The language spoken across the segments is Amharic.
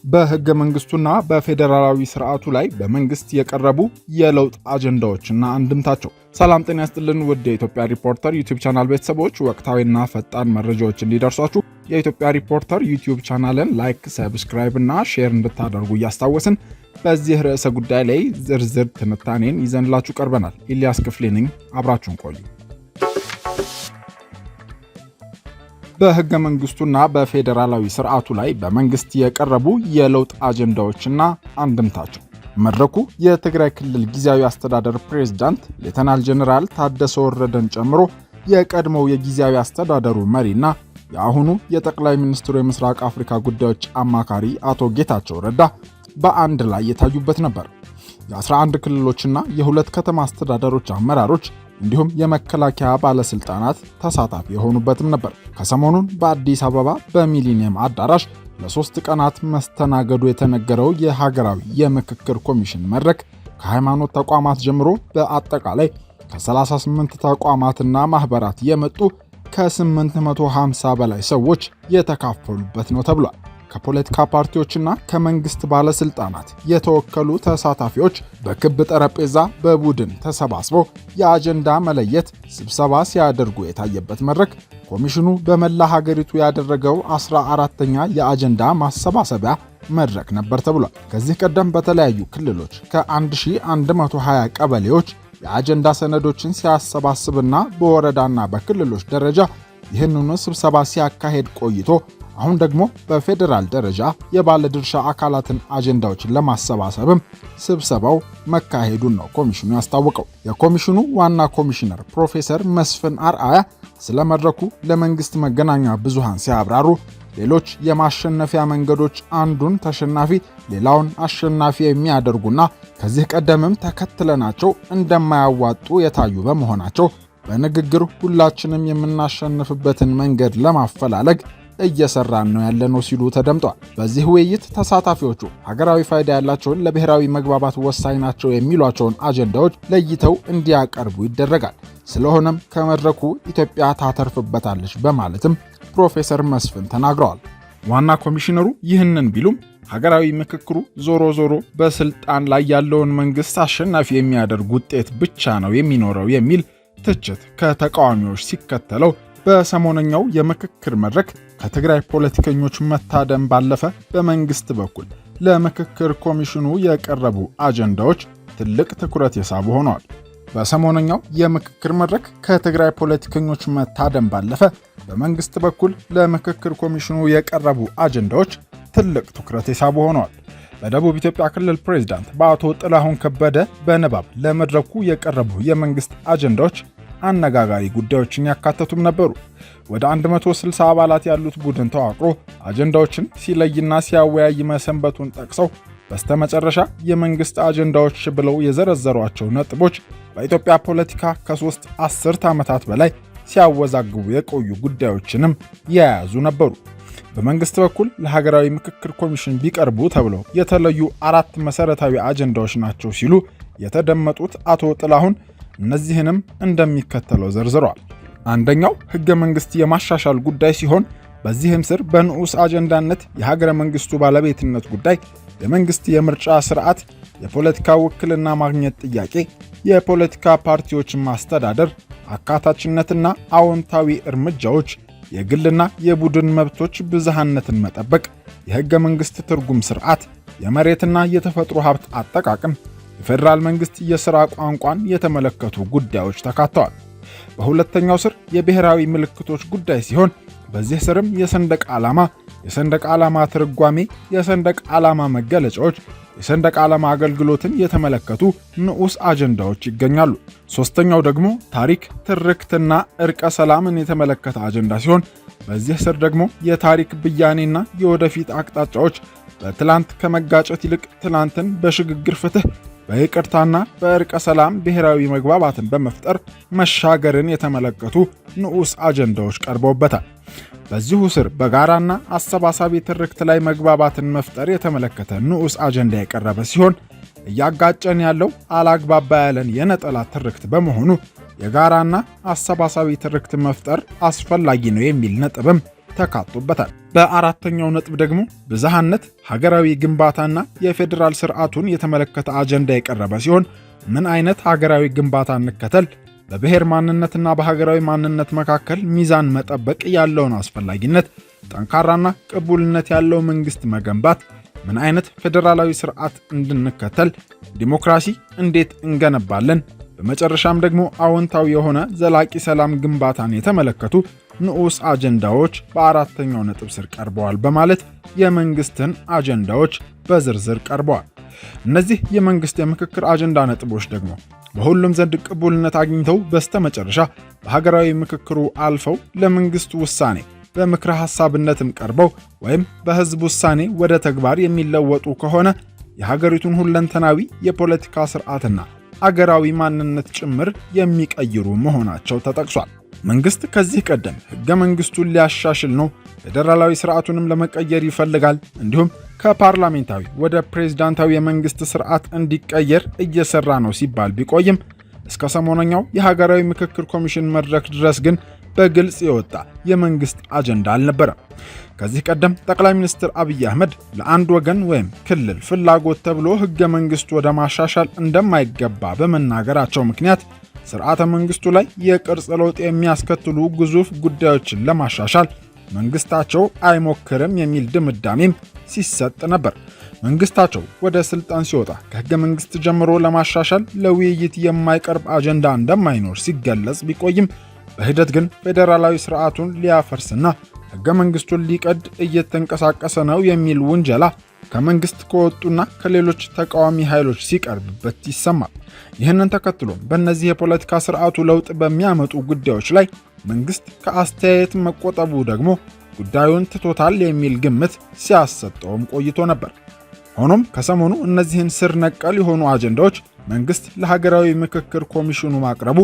በህገ መንግስቱና በፌዴራላዊ ስርዓቱ ላይ በመንግስት የቀረቡ የለውጥ አጀንዳዎችና አንድምታቸው። ሰላም ጤና ይስጥልን ውድ የኢትዮጵያ ሪፖርተር ዩቲዩብ ቻናል ቤተሰቦች፣ ወቅታዊና ፈጣን መረጃዎች እንዲደርሷችሁ የኢትዮጵያ ሪፖርተር ዩቲዩብ ቻናልን ላይክ፣ ሰብስክራይብ እና ሼር እንድታደርጉ እያስታወስን በዚህ ርዕሰ ጉዳይ ላይ ዝርዝር ትንታኔን ይዘንላችሁ ቀርበናል። ኢሊያስ ክፍሌ ነኝ። አብራችሁን ቆዩ። በህገ መንግስቱና በፌዴራላዊ ስርዓቱ ላይ በመንግስት የቀረቡ የለውጥ አጀንዳዎችና አንድምታቸው። መድረኩ የትግራይ ክልል ጊዜያዊ አስተዳደር ፕሬዝዳንት ሌተናል ጄኔራል ታደሰ ወረደን ጨምሮ የቀድሞው የጊዜያዊ አስተዳደሩ መሪና የአሁኑ የጠቅላይ ሚኒስትሩ የምስራቅ አፍሪካ ጉዳዮች አማካሪ አቶ ጌታቸው ረዳ በአንድ ላይ የታዩበት ነበር። የ11 ክልሎችና የሁለት ከተማ አስተዳደሮች አመራሮች እንዲሁም የመከላከያ ባለስልጣናት ተሳታፊ የሆኑበትም ነበር። ከሰሞኑን በአዲስ አበባ በሚሊኒየም አዳራሽ ለ3 ቀናት መስተናገዱ የተነገረው የሀገራዊ የምክክር ኮሚሽን መድረክ ከሃይማኖት ተቋማት ጀምሮ በአጠቃላይ ከ38 ተቋማትና ማህበራት የመጡ ከ850 በላይ ሰዎች የተካፈሉበት ነው ተብሏል። ከፖለቲካ ፓርቲዎችና ከመንግስት ባለስልጣናት የተወከሉ ተሳታፊዎች በክብ ጠረጴዛ በቡድን ተሰባስበው የአጀንዳ መለየት ስብሰባ ሲያደርጉ የታየበት መድረክ ኮሚሽኑ በመላ ሀገሪቱ ያደረገው 14ኛ የአጀንዳ ማሰባሰቢያ መድረክ ነበር ተብሏል። ከዚህ ቀደም በተለያዩ ክልሎች ከ1120 ቀበሌዎች የአጀንዳ ሰነዶችን ሲያሰባስብና በወረዳና በክልሎች ደረጃ ይህንኑ ስብሰባ ሲያካሄድ ቆይቶ አሁን ደግሞ በፌዴራል ደረጃ የባለድርሻ አካላትን አጀንዳዎችን ለማሰባሰብም ስብሰባው መካሄዱን ነው ኮሚሽኑ ያስታወቀው። የኮሚሽኑ ዋና ኮሚሽነር ፕሮፌሰር መስፍን አርአያ ስለ መድረኩ ለመንግስት መገናኛ ብዙሃን ሲያብራሩ ሌሎች የማሸነፊያ መንገዶች አንዱን ተሸናፊ ሌላውን አሸናፊ የሚያደርጉና ከዚህ ቀደምም ተከትለናቸው እንደማያዋጡ የታዩ በመሆናቸው በንግግር ሁላችንም የምናሸንፍበትን መንገድ ለማፈላለግ እየሰራን ነው ያለነው ሲሉ ተደምጧል። በዚህ ውይይት ተሳታፊዎቹ ሀገራዊ ፋይዳ ያላቸውን ለብሔራዊ መግባባት ወሳኝ ናቸው የሚሏቸውን አጀንዳዎች ለይተው እንዲያቀርቡ ይደረጋል። ስለሆነም ከመድረኩ ኢትዮጵያ ታተርፍበታለች በማለትም ፕሮፌሰር መስፍን ተናግረዋል። ዋና ኮሚሽነሩ ይህንን ቢሉም ሀገራዊ ምክክሩ ዞሮ ዞሮ በስልጣን ላይ ያለውን መንግስት አሸናፊ የሚያደርግ ውጤት ብቻ ነው የሚኖረው የሚል ትችት ከተቃዋሚዎች ሲከተለው በሰሞነኛው የምክክር መድረክ ከትግራይ ፖለቲከኞች መታደም ባለፈ በመንግስት በኩል ለምክክር ኮሚሽኑ የቀረቡ አጀንዳዎች ትልቅ ትኩረት የሳቡ ሆነዋል። በሰሞነኛው የምክክር መድረክ ከትግራይ ፖለቲከኞች መታደም ባለፈ በመንግስት በኩል ለምክክር ኮሚሽኑ የቀረቡ አጀንዳዎች ትልቅ ትኩረት የሳቡ ሆነዋል። በደቡብ ኢትዮጵያ ክልል ፕሬዝዳንት በአቶ ጥላሁን ከበደ በንባብ ለመድረኩ የቀረቡ የመንግስት አጀንዳዎች አነጋጋሪ ጉዳዮችን ያካተቱም ነበሩ። ወደ 160 አባላት ያሉት ቡድን ተዋቅሮ አጀንዳዎችን ሲለይና ሲያወያይ መሰንበቱን ጠቅሰው በስተመጨረሻ የመንግስት አጀንዳዎች ብለው የዘረዘሯቸው ነጥቦች በኢትዮጵያ ፖለቲካ ከ3 አስርት ዓመታት በላይ ሲያወዛግቡ የቆዩ ጉዳዮችንም የያዙ ነበሩ። በመንግስት በኩል ለሀገራዊ ምክክር ኮሚሽን ቢቀርቡ ተብለው የተለዩ 4 መሰረታዊ አጀንዳዎች ናቸው ሲሉ የተደመጡት አቶ ጥላሁን እነዚህንም እንደሚከተለው ዘርዝረዋል። አንደኛው ህገ መንግስት የማሻሻል ጉዳይ ሲሆን በዚህም ስር በንዑስ አጀንዳነት የሀገረ መንግስቱ ባለቤትነት ጉዳይ፣ የመንግስት የምርጫ ስርዓት፣ የፖለቲካ ውክልና ማግኘት ጥያቄ፣ የፖለቲካ ፓርቲዎችን ማስተዳደር፣ አካታችነትና አዎንታዊ እርምጃዎች፣ የግልና የቡድን መብቶች ብዝሃነትን መጠበቅ፣ የህገ መንግስት ትርጉም ስርዓት፣ የመሬትና የተፈጥሮ ሀብት አጠቃቀም፣ የፌዴራል መንግስት የሥራ ቋንቋን የተመለከቱ ጉዳዮች ተካተዋል። በሁለተኛው ስር የብሔራዊ ምልክቶች ጉዳይ ሲሆን በዚህ ስርም የሰንደቅ ዓላማ፣ የሰንደቅ ዓላማ ትርጓሜ፣ የሰንደቅ ዓላማ መገለጫዎች፣ የሰንደቅ ዓላማ አገልግሎትን የተመለከቱ ንዑስ አጀንዳዎች ይገኛሉ። ሶስተኛው ደግሞ ታሪክ፣ ትርክትና ዕርቀ ሰላምን የተመለከተ አጀንዳ ሲሆን በዚህ ስር ደግሞ የታሪክ ብያኔና የወደፊት አቅጣጫዎች፣ በትላንት ከመጋጨት ይልቅ ትላንትን በሽግግር ፍትህ፣ በይቅርታና በዕርቀ ሰላም ብሔራዊ መግባባትን በመፍጠር መሻገርን የተመለከቱ ንዑስ አጀንዳዎች ቀርበውበታል። በዚሁ ስር በጋራና አሰባሳቢ ትርክት ላይ መግባባትን መፍጠር የተመለከተ ንዑስ አጀንዳ የቀረበ ሲሆን እያጋጨን ያለው አላግባባ ያለን የነጠላ ትርክት በመሆኑ የጋራና አሰባሳቢ ትርክት መፍጠር አስፈላጊ ነው የሚል ነጥብም ተካቶበታል። በአራተኛው ነጥብ ደግሞ ብዝሃነት፣ ሀገራዊ ግንባታና የፌዴራል ስርዓቱን የተመለከተ አጀንዳ የቀረበ ሲሆን ምን አይነት ሀገራዊ ግንባታ እንከተል፣ በብሔር ማንነትና በሀገራዊ ማንነት መካከል ሚዛን መጠበቅ ያለውን አስፈላጊነት፣ ጠንካራና ቅቡልነት ያለው መንግስት መገንባት፣ ምን አይነት ፌዴራላዊ ስርዓት እንድንከተል፣ ዲሞክራሲ እንዴት እንገነባለን፣ በመጨረሻም ደግሞ አዎንታዊ የሆነ ዘላቂ ሰላም ግንባታን የተመለከቱ ንዑስ አጀንዳዎች በአራተኛው ነጥብ ስር ቀርበዋል በማለት የመንግስትን አጀንዳዎች በዝርዝር ቀርበዋል። እነዚህ የመንግስት የምክክር አጀንዳ ነጥቦች ደግሞ በሁሉም ዘንድ ቅቡልነት አግኝተው በስተመጨረሻ በሀገራዊ ምክክሩ አልፈው ለመንግስት ውሳኔ በምክረ ሐሳብነትም ቀርበው ወይም በህዝብ ውሳኔ ወደ ተግባር የሚለወጡ ከሆነ የሀገሪቱን ሁለንተናዊ የፖለቲካ ስርዓትና አገራዊ ማንነት ጭምር የሚቀይሩ መሆናቸው ተጠቅሷል። መንግስት ከዚህ ቀደም ህገ መንግስቱን ሊያሻሽል ነው፣ ፌዴራላዊ ስርዓቱንም ለመቀየር ይፈልጋል፣ እንዲሁም ከፓርላሜንታዊ ወደ ፕሬዝዳንታዊ የመንግስት ስርዓት እንዲቀየር እየሰራ ነው ሲባል ቢቆይም እስከ ሰሞነኛው የሀገራዊ ምክክር ኮሚሽን መድረክ ድረስ ግን በግልጽ የወጣ የመንግስት አጀንዳ አልነበረም። ከዚህ ቀደም ጠቅላይ ሚኒስትር አብይ አህመድ ለአንድ ወገን ወይም ክልል ፍላጎት ተብሎ ህገ መንግስቱ ወደ ማሻሻል እንደማይገባ በመናገራቸው ምክንያት ስርዓተ መንግስቱ ላይ የቅርጽ ለውጥ የሚያስከትሉ ግዙፍ ጉዳዮችን ለማሻሻል መንግስታቸው አይሞክርም የሚል ድምዳሜም ሲሰጥ ነበር። መንግስታቸው ወደ ስልጣን ሲወጣ ከህገ መንግስት ጀምሮ ለማሻሻል ለውይይት የማይቀርብ አጀንዳ እንደማይኖር ሲገለጽ ቢቆይም በሂደት ግን ፌዴራላዊ ስርዓቱን ሊያፈርስና ህገ መንግስቱን ሊቀድ እየተንቀሳቀሰ ነው የሚል ውንጀላ ከመንግስት ከወጡና ከሌሎች ተቃዋሚ ኃይሎች ሲቀርብበት ይሰማል። ይህንን ተከትሎ በእነዚህ የፖለቲካ ስርዓቱ ለውጥ በሚያመጡ ጉዳዮች ላይ መንግስት ከአስተያየት መቆጠቡ ደግሞ ጉዳዩን ትቶታል የሚል ግምት ሲያሰጠውም ቆይቶ ነበር። ሆኖም ከሰሞኑ እነዚህን ስር ነቀል የሆኑ አጀንዳዎች መንግስት ለሀገራዊ ምክክር ኮሚሽኑ ማቅረቡ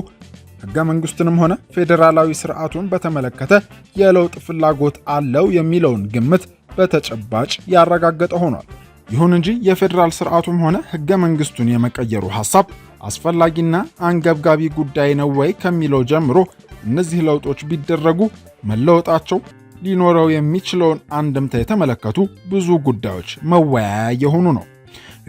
ህገ መንግስቱንም ሆነ ፌዴራላዊ ስርዓቱን በተመለከተ የለውጥ ፍላጎት አለው የሚለውን ግምት በተጨባጭ ያረጋገጠ ሆኗል። ይሁን እንጂ የፌዴራል ስርዓቱም ሆነ ህገ መንግስቱን የመቀየሩ ሐሳብ አስፈላጊና አንገብጋቢ ጉዳይ ነው ወይ ከሚለው ጀምሮ እነዚህ ለውጦች ቢደረጉ መለወጣቸው ሊኖረው የሚችለውን አንድምታ የተመለከቱ ብዙ ጉዳዮች መወያያ የሆኑ ነው።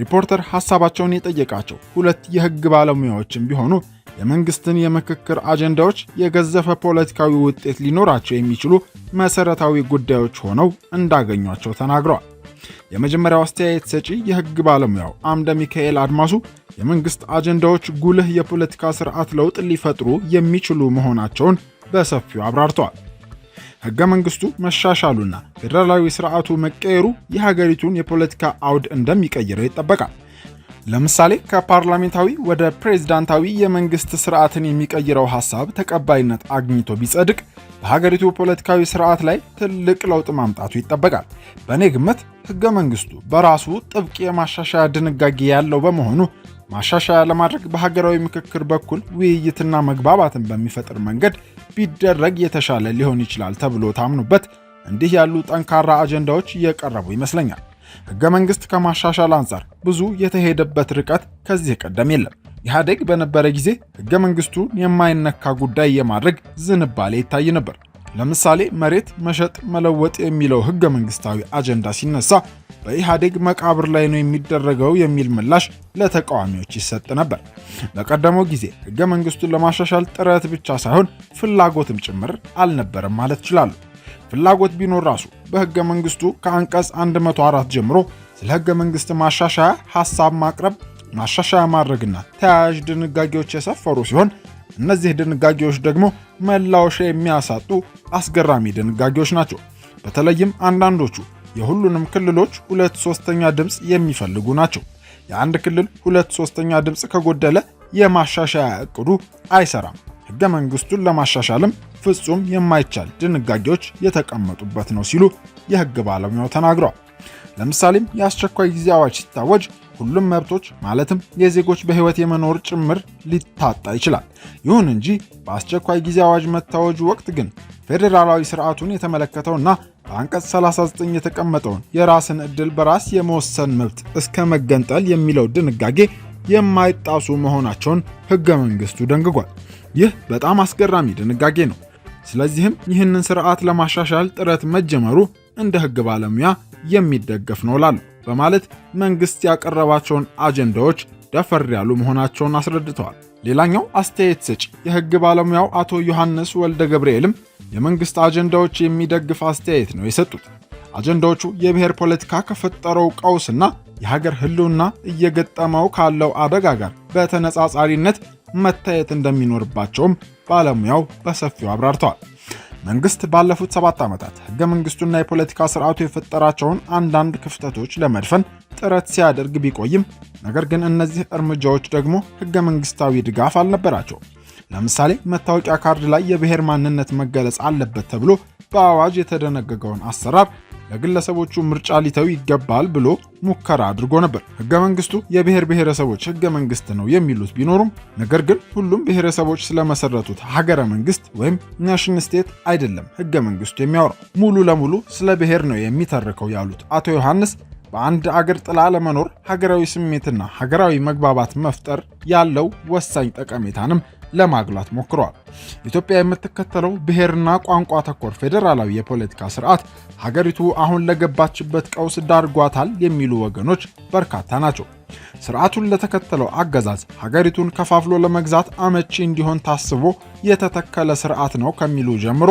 ሪፖርተር ሐሳባቸውን የጠየቃቸው ሁለት የህግ ባለሙያዎችም ቢሆኑ የመንግስትን የምክክር አጀንዳዎች የገዘፈ ፖለቲካዊ ውጤት ሊኖራቸው የሚችሉ መሰረታዊ ጉዳዮች ሆነው እንዳገኟቸው ተናግረዋል። የመጀመሪያው አስተያየት ሰጪ የህግ ባለሙያው አምደ ሚካኤል አድማሱ የመንግስት አጀንዳዎች ጉልህ የፖለቲካ ስርዓት ለውጥ ሊፈጥሩ የሚችሉ መሆናቸውን በሰፊው አብራርተዋል። ህገ መንግስቱ መሻሻሉና ፌዴራላዊ ስርዓቱ መቀየሩ የሀገሪቱን የፖለቲካ አውድ እንደሚቀይረው ይጠበቃል። ለምሳሌ ከፓርላሜንታዊ ወደ ፕሬዝዳንታዊ የመንግስት ስርዓትን የሚቀይረው ሐሳብ ተቀባይነት አግኝቶ ቢጸድቅ በሀገሪቱ ፖለቲካዊ ስርዓት ላይ ትልቅ ለውጥ ማምጣቱ ይጠበቃል። በእኔ ግምት ህገ መንግስቱ በራሱ ጥብቅ የማሻሻያ ድንጋጌ ያለው በመሆኑ ማሻሻያ ለማድረግ በሀገራዊ ምክክር በኩል ውይይትና መግባባትን በሚፈጥር መንገድ ቢደረግ የተሻለ ሊሆን ይችላል ተብሎ ታምኑበት እንዲህ ያሉ ጠንካራ አጀንዳዎች እየቀረቡ ይመስለኛል። ህገ መንግስት ከማሻሻል አንጻር ብዙ የተሄደበት ርቀት ከዚህ ቀደም የለም። ኢህአዴግ በነበረ ጊዜ ህገ መንግስቱን የማይነካ ጉዳይ የማድረግ ዝንባሌ ይታይ ነበር። ለምሳሌ መሬት መሸጥ መለወጥ የሚለው ህገ መንግስታዊ አጀንዳ ሲነሳ በኢህአዴግ መቃብር ላይ ነው የሚደረገው የሚል ምላሽ ለተቃዋሚዎች ይሰጥ ነበር። በቀደመው ጊዜ ህገ መንግስቱን ለማሻሻል ጥረት ብቻ ሳይሆን ፍላጎትም ጭምር አልነበረም ማለት ይችላሉ። ፍላጎት ቢኖር ራሱ በህገ መንግስቱ ከአንቀጽ 104 ጀምሮ ስለ ህገ መንግስት ማሻሻያ ሐሳብ ማቅረብ፣ ማሻሻያ ማድረግና ተያያዥ ድንጋጌዎች የሰፈሩ ሲሆን እነዚህ ድንጋጌዎች ደግሞ መላወሻ የሚያሳጡ አስገራሚ ድንጋጌዎች ናቸው። በተለይም አንዳንዶቹ የሁሉንም ክልሎች 2/3 ድምፅ የሚፈልጉ ናቸው። የአንድ ክልል 2/3 ድምፅ ከጎደለ የማሻሻያ እቅዱ አይሰራም። ህገ መንግስቱን ለማሻሻልም ፍጹም የማይቻል ድንጋጌዎች የተቀመጡበት ነው ሲሉ የህግ ባለሙያው ተናግረዋል። ለምሳሌም የአስቸኳይ ጊዜ አዋጅ ሲታወጅ ሁሉም መብቶች ማለትም የዜጎች በህይወት የመኖር ጭምር ሊታጣ ይችላል። ይሁን እንጂ በአስቸኳይ ጊዜ አዋጅ መታወጁ ወቅት ግን ፌዴራላዊ ስርዓቱን የተመለከተውና በአንቀጽ 39 የተቀመጠውን የራስን ዕድል በራስ የመወሰን መብት እስከ መገንጠል የሚለው ድንጋጌ የማይጣሱ መሆናቸውን ህገ መንግስቱ ደንግጓል። ይህ በጣም አስገራሚ ድንጋጌ ነው። ስለዚህም ይህንን ስርዓት ለማሻሻል ጥረት መጀመሩ እንደ ህግ ባለሙያ የሚደገፍ ነው ላሉ በማለት መንግስት ያቀረባቸውን አጀንዳዎች ደፈር ያሉ መሆናቸውን አስረድተዋል። ሌላኛው አስተያየት ሰጪ የህግ ባለሙያው አቶ ዮሐንስ ወልደ ገብርኤልም የመንግስት አጀንዳዎች የሚደግፍ አስተያየት ነው የሰጡት። አጀንዳዎቹ የብሔር ፖለቲካ ከፈጠረው ቀውስና የሀገር ህልውና እየገጠመው ካለው አደጋ ጋር በተነጻጻሪነት መታየት እንደሚኖርባቸውም ባለሙያው በሰፊው አብራርተዋል። መንግስት ባለፉት 7 ዓመታት ህገ መንግስቱና የፖለቲካ ስርዓቱ የፈጠራቸውን አንዳንድ ክፍተቶች ለመድፈን ጥረት ሲያደርግ ቢቆይም ነገር ግን እነዚህ እርምጃዎች ደግሞ ህገ መንግስታዊ ድጋፍ አልነበራቸውም። ለምሳሌ መታወቂያ ካርድ ላይ የብሔር ማንነት መገለጽ አለበት ተብሎ በአዋጅ የተደነገገውን አሰራር ለግለሰቦቹ ምርጫ ሊተው ይገባል ብሎ ሙከራ አድርጎ ነበር። ህገ መንግስቱ የብሔር ብሔረሰቦች ህገ መንግስት ነው የሚሉት ቢኖሩም ነገር ግን ሁሉም ብሔረሰቦች ስለመሰረቱት ሀገረ መንግስት ወይም ናሽን ስቴት አይደለም ህገ መንግስቱ የሚያወራው፣ ሙሉ ለሙሉ ስለ ብሔር ነው የሚተርከው ያሉት አቶ ዮሐንስ በአንድ አገር ጥላ ለመኖር ሀገራዊ ስሜትና ሀገራዊ መግባባት መፍጠር ያለው ወሳኝ ጠቀሜታንም ለማጉላት ሞክረዋል። ኢትዮጵያ የምትከተለው ብሔርና ቋንቋ ተኮር ፌዴራላዊ የፖለቲካ ስርዓት ሀገሪቱ አሁን ለገባችበት ቀውስ ዳርጓታል የሚሉ ወገኖች በርካታ ናቸው። ስርዓቱን ለተከተለው አገዛዝ ሀገሪቱን ከፋፍሎ ለመግዛት አመቺ እንዲሆን ታስቦ የተተከለ ስርዓት ነው ከሚሉ ጀምሮ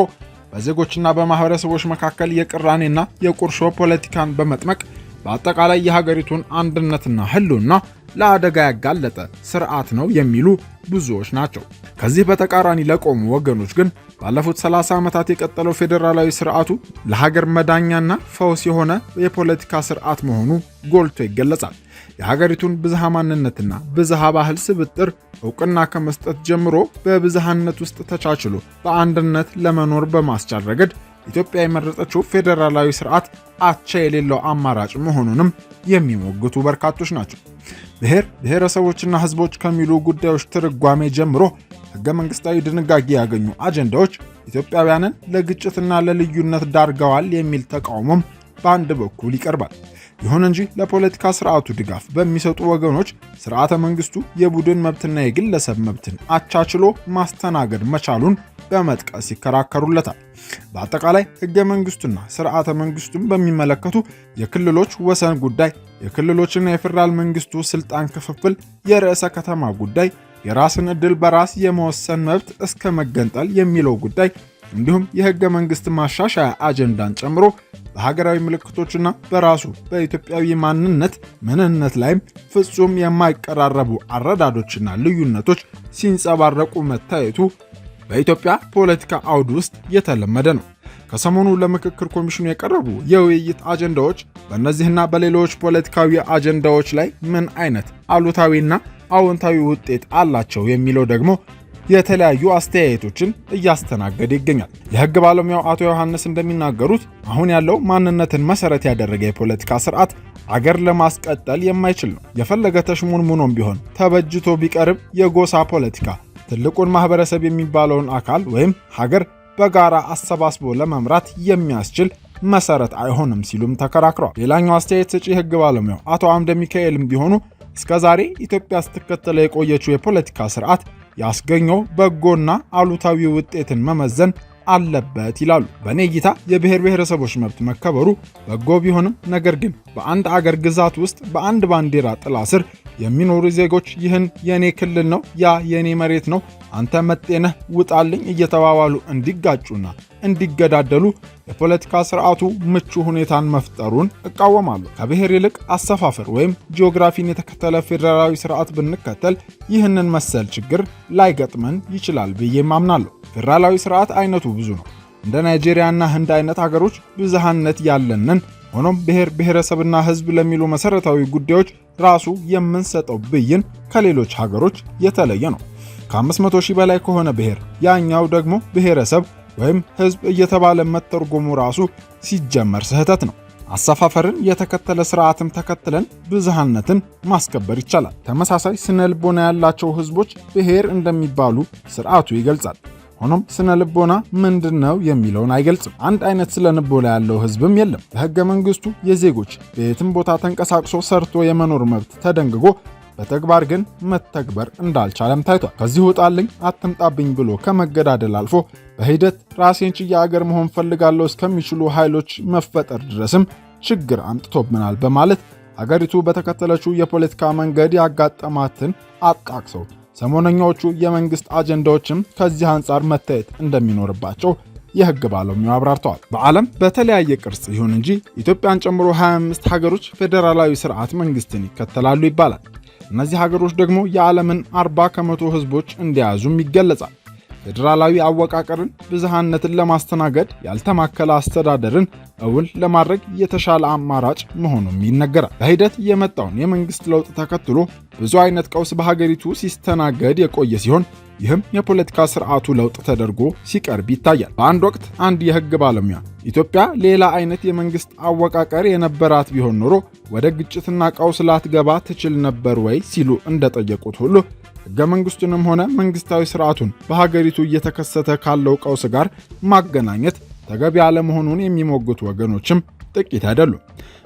በዜጎችና በማህበረሰቦች መካከል የቅራኔና የቁርሾ ፖለቲካን በመጥመቅ በአጠቃላይ የሀገሪቱን አንድነትና ህልውና ለአደጋ ያጋለጠ ስርዓት ነው የሚሉ ብዙዎች ናቸው። ከዚህ በተቃራኒ ለቆሙ ወገኖች ግን ባለፉት 30 ዓመታት የቀጠለው ፌዴራላዊ ስርዓቱ ለሀገር መዳኛና ፈውስ የሆነ የፖለቲካ ስርዓት መሆኑ ጎልቶ ይገለጻል። የሀገሪቱን ብዝሃ ማንነትና ብዝሃ ባህል ስብጥር እውቅና ከመስጠት ጀምሮ በብዝሃነት ውስጥ ተቻችሎ በአንድነት ለመኖር በማስቻል ረገድ ኢትዮጵያ የመረጠችው ፌዴራላዊ ስርዓት አቻ የሌለው አማራጭ መሆኑንም የሚሞግቱ በርካቶች ናቸው። ብሔር ብሔረሰቦችና ህዝቦች ከሚሉ ጉዳዮች ትርጓሜ ጀምሮ ህገ መንግስታዊ ድንጋጌ ያገኙ አጀንዳዎች ኢትዮጵያውያንን ለግጭትና ለልዩነት ዳርገዋል የሚል ተቃውሞም በአንድ በኩል ይቀርባል። ይሁን እንጂ ለፖለቲካ ስርዓቱ ድጋፍ በሚሰጡ ወገኖች ስርዓተ መንግስቱ የቡድን መብትና የግለሰብ መብትን አቻችሎ ማስተናገድ መቻሉን በመጥቀስ ይከራከሩለታል። በአጠቃላይ ህገ መንግስቱና ስርዓተ መንግስቱን በሚመለከቱ የክልሎች ወሰን ጉዳይ፣ የክልሎችና የፌዴራል መንግስቱ ስልጣን ክፍፍል፣ የርዕሰ ከተማ ጉዳይ፣ የራስን ዕድል በራስ የመወሰን መብት እስከ መገንጠል የሚለው ጉዳይ እንዲሁም የህገ መንግስት ማሻሻያ አጀንዳን ጨምሮ በሀገራዊ ምልክቶችና በራሱ በኢትዮጵያዊ ምንነት ላይም ፍጹም የማይቀራረቡ አረዳዶችና ልዩነቶች ሲንጸባረቁ መታየቱ በኢትዮጵያ ፖለቲካ አውድ ውስጥ የተለመደ ነው። ከሰሞኑ ለምክክር ኮሚሽኑ የቀረቡ የውይይት አጀንዳዎች በእነዚህና በሌሎች ፖለቲካዊ አጀንዳዎች ላይ ምን አይነት አሉታዊና አዎንታዊ ውጤት አላቸው የሚለው ደግሞ የተለያዩ አስተያየቶችን እያስተናገደ ይገኛል። የህግ ባለሙያው አቶ ዮሐንስ እንደሚናገሩት አሁን ያለው ማንነትን መሰረት ያደረገ የፖለቲካ ስርዓት አገር ለማስቀጠል የማይችል ነው። የፈለገ ተሽሞንሙኖም ቢሆን ተበጅቶ ቢቀርብ የጎሳ ፖለቲካ ትልቁን ማህበረሰብ የሚባለውን አካል ወይም ሀገር በጋራ አሰባስቦ ለመምራት የሚያስችል መሰረት አይሆንም ሲሉም ተከራክረዋል። ሌላኛው አስተያየት ሰጪ ህግ ባለሙያው አቶ አምደ ሚካኤልም ቢሆኑ እስከዛሬ ኢትዮጵያ ስትከተለ የቆየችው የፖለቲካ ስርዓት ያስገኘው በጎና አሉታዊ ውጤትን መመዘን አለበት ይላሉ። በእኔ እይታ የብሔር ብሔረሰቦች መብት መከበሩ በጎ ቢሆንም ነገር ግን በአንድ አገር ግዛት ውስጥ በአንድ ባንዲራ ጥላ ስር የሚኖሩ ዜጎች ይህን የኔ ክልል ነው፣ ያ የኔ መሬት ነው፣ አንተ መጤነህ ውጣልኝ እየተባባሉ እንዲጋጩና እንዲገዳደሉ የፖለቲካ ስርዓቱ ምቹ ሁኔታን መፍጠሩን እቃወማለሁ። ከብሔር ይልቅ አሰፋፈር ወይም ጂኦግራፊን የተከተለ ፌዴራላዊ ስርዓት ብንከተል ይህንን መሰል ችግር ላይገጥመን ይችላል ብዬም አምናለሁ። ፌዴራላዊ ስርዓት አይነቱ ብዙ ነው። እንደ ናይጄሪያና ህንድ አይነት ሀገሮች ብዝሃነት ያለንን፣ ሆኖም ብሔር ብሔረሰብና ህዝብ ለሚሉ መሰረታዊ ጉዳዮች ራሱ የምንሰጠው ብይን ከሌሎች ሀገሮች የተለየ ነው። ከ500 ሺህ በላይ ከሆነ ብሔር ያኛው ደግሞ ብሔረሰብ ወይም ህዝብ እየተባለ መተርጎሙ ራሱ ሲጀመር ስህተት ነው። አሰፋፈርን የተከተለ ስርዓትም ተከትለን ብዝሃነትን ማስከበር ይቻላል። ተመሳሳይ ስነ ልቦና ያላቸው ህዝቦች ብሔር እንደሚባሉ ስርዓቱ ይገልጻል። ሆኖም ስነ ልቦና ምንድነው የሚለውን አይገልጽም። አንድ አይነት ስነ ልቦና ያለው ህዝብም የለም። በህገ መንግስቱ የዜጎች በየትም ቦታ ተንቀሳቅሶ ሰርቶ የመኖር መብት ተደንግጎ በተግባር ግን መተግበር እንዳልቻለም ታይቷል። ከዚህ ውጣልኝ አትምጣብኝ ብሎ ከመገዳደል አልፎ በሂደት ራሴን ችዬ አገር መሆን ፈልጋለሁ እስከሚችሉ ኃይሎች መፈጠር ድረስም ችግር አምጥቶብናል በማለት ሀገሪቱ በተከተለችው የፖለቲካ መንገድ ያጋጠማትን አጣቅሰው ሰሞነኛዎቹ የመንግስት አጀንዳዎችም ከዚህ አንጻር መታየት እንደሚኖርባቸው የህግ ባለሙያው አብራርተዋል። በዓለም በተለያየ ቅርጽ ይሁን እንጂ ኢትዮጵያን ጨምሮ 25 ሀገሮች ፌዴራላዊ ስርዓት መንግስትን ይከተላሉ ይባላል። እነዚህ ሀገሮች ደግሞ የዓለምን 40 ከመቶ ህዝቦች እንደያዙም ይገለጻል። ፌዴራላዊ አወቃቀርን፣ ብዝሃነትን ለማስተናገድ ያልተማከለ አስተዳደርን እውን ለማድረግ የተሻለ አማራጭ መሆኑም ይነገራል። በሂደት የመጣውን የመንግስት ለውጥ ተከትሎ ብዙ አይነት ቀውስ በሀገሪቱ ሲስተናገድ የቆየ ሲሆን ይህም የፖለቲካ ስርዓቱ ለውጥ ተደርጎ ሲቀርብ ይታያል። በአንድ ወቅት አንድ የህግ ባለሙያ ኢትዮጵያ ሌላ አይነት የመንግስት አወቃቀር የነበራት ቢሆን ኖሮ ወደ ግጭትና ቀውስ ላትገባ ትችል ነበር ወይ ሲሉ እንደጠየቁት ሁሉ ህገ መንግስቱንም ሆነ መንግስታዊ ስርዓቱን በሀገሪቱ እየተከሰተ ካለው ቀውስ ጋር ማገናኘት ተገቢ አለመሆኑን የሚሞግቱ ወገኖችም ጥቂት አይደሉም።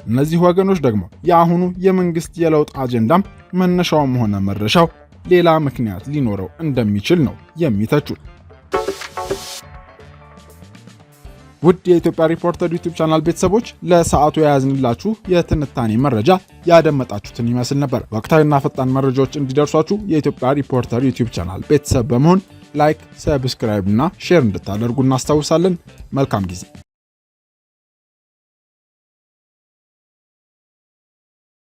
እነዚህ ወገኖች ደግሞ የአሁኑ የመንግስት የለውጥ አጀንዳም መነሻውም ሆነ መድረሻው ሌላ ምክንያት ሊኖረው እንደሚችል ነው የሚተቹት። ውድ የኢትዮጵያ ሪፖርተር ዩቲዩብ ቻናል ቤተሰቦች ለሰዓቱ የያዝንላችሁ የትንታኔ መረጃ ያደመጣችሁትን ይመስል ነበር። ወቅታዊና ፈጣን መረጃዎች እንዲደርሷችሁ የኢትዮጵያ ሪፖርተር ዩቲዩብ ቻናል ቤተሰብ በመሆን ላይክ፣ ሰብስክራይብ እና ሼር እንድታደርጉ እናስታውሳለን። መልካም ጊዜ